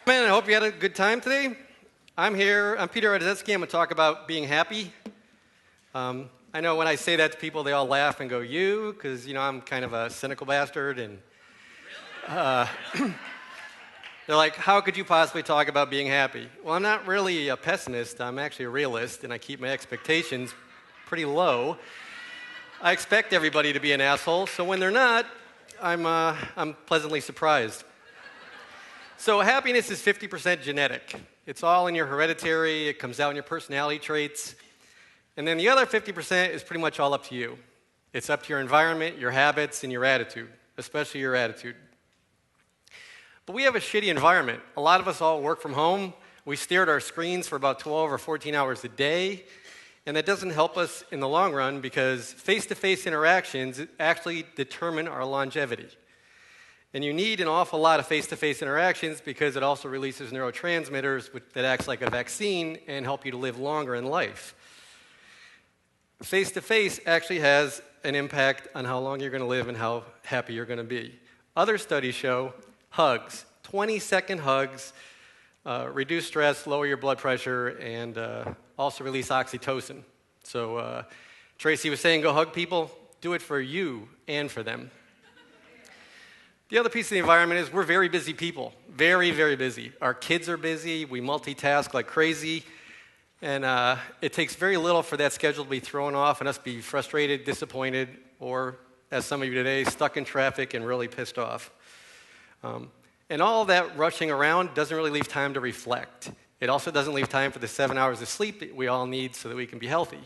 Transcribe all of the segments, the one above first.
Man, I hope you had a good time today. I'm Peter Radizeski. I'm going to talk about being happy. I know when I say that to people, they all laugh and go, you? Because, I'm kind of a cynical bastard. And they're like, how could you possibly talk about being happy? Well, I'm not really a pessimist. I'm actually a realist, and I keep my expectations pretty low. I expect everybody to be an asshole, so when they're not, I'm pleasantly surprised. So happiness is 50% genetic. It's all in your hereditary. It comes out in your personality traits. And then the other 50% is pretty much all up to you. It's up to your environment, your habits, and your attitude, especially your attitude. But we have a shitty environment. A lot of us all work from home. We stare at our screens for about 12 or 14 hours a day. And that doesn't help us in the long run because face-to-face interactions actually determine our longevity. And you need an awful lot of face-to-face interactions because it also releases neurotransmitters that acts like a vaccine and help you to live longer in life. Face-to-face actually has an impact on how long you're going to live and how happy you're going to be. Other studies show hugs, 20-second hugs, reduce stress, lower your blood pressure, and also release oxytocin. So Tracy was saying, go hug people. Do it for you and for them. The other piece of the environment is we're very busy people, very, very busy. Our kids are busy. We multitask like crazy. And it takes very little for that schedule to be thrown off and us be frustrated, disappointed, or, as some of you today, stuck in traffic and really pissed off. And all that rushing around doesn't really leave time to reflect. It also doesn't leave time for the 7 hours of sleep that we all need so that we can be healthy.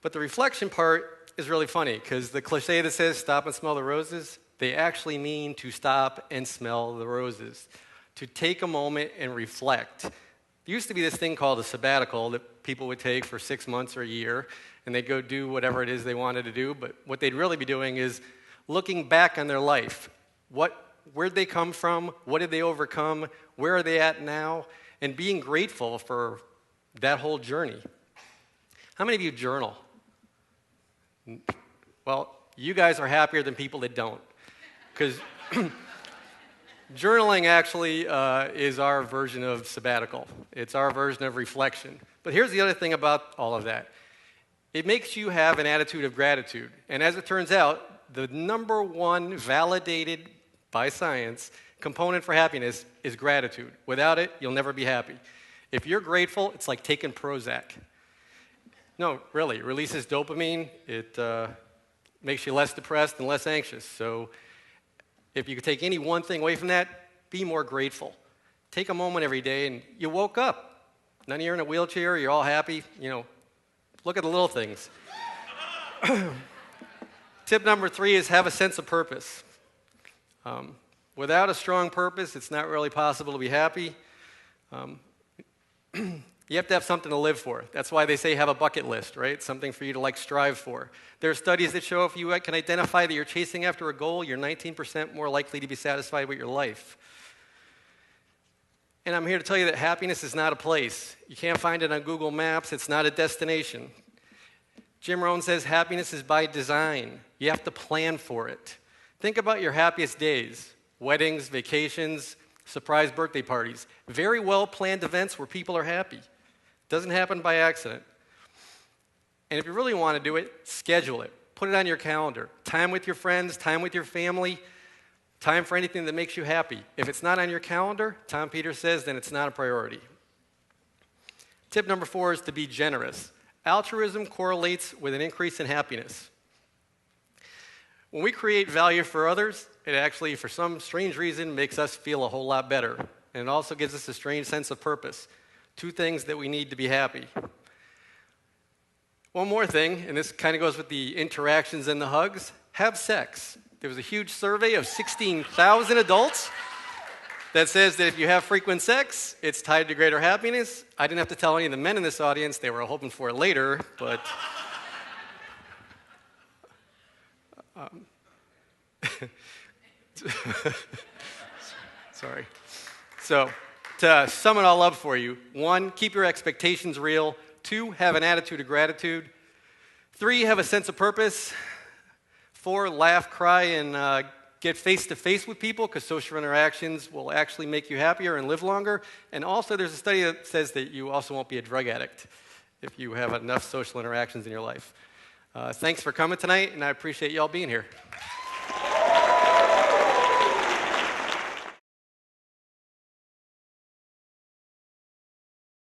But the reflection part is really funny because the cliche that says stop and smell the roses, they actually mean to stop and smell the roses, to take a moment and reflect. There used to be this thing called a sabbatical that people would take for 6 months or a year, and they'd go do whatever it is they wanted to do, but what they'd really be doing is looking back on their life. Where'd they come from? What did they overcome? Where are they at now? And being grateful for that whole journey. How many of you journal? Well, you guys are happier than people that don't. Because journaling actually is our version of sabbatical. It's our version of reflection. But here's the other thing about all of that. It makes you have an attitude of gratitude. And as it turns out, the number one validated by science component for happiness is gratitude. Without it, you'll never be happy. If you're grateful, it's like taking Prozac. No, really, it releases dopamine. It makes you less depressed and less anxious. So if you could take any one thing away from that, be more grateful. Take a moment every day and you woke up. None of you are in a wheelchair, you're all happy. Look at the little things. Tip number 3 is have a sense of purpose. Without a strong purpose, it's not really possible to be happy. You have to have something to live for. That's why they say have a bucket list, right? Something for you to strive for. There are studies that show if you can identify that you're chasing after a goal, you're 19% more likely to be satisfied with your life. And I'm here to tell you that happiness is not a place. You can't find it on Google Maps. It's not a destination. Jim Rohn says happiness is by design. You have to plan for it. Think about your happiest days. Weddings, vacations, surprise birthday parties. Very well-planned events where people are happy. Doesn't happen by accident. And if you really want to do it, schedule it. Put it on your calendar. Time with your friends, time with your family, time for anything that makes you happy. If it's not on your calendar, Tom Peters says, then it's not a priority. Tip number 4 is to be generous. Altruism correlates with an increase in happiness. When we create value for others, it actually, for some strange reason, makes us feel a whole lot better. And it also gives us a strange sense of purpose. 2 things that we need to be happy. One more thing, and this kind of goes with the interactions and the hugs, have sex. There was a huge survey of 16,000 adults that says that if you have frequent sex, it's tied to greater happiness. I didn't have to tell any of the men in this audience. They were hoping for it later, but... Sorry. So, to sum it all up for you, 1, keep your expectations real. 2, have an attitude of gratitude. 3, have a sense of purpose. 4, laugh, cry, and get face-to-face with people because social interactions will actually make you happier and live longer. And also, there's a study that says that you also won't be a drug addict if you have enough social interactions in your life. Thanks for coming tonight, and I appreciate y'all being here.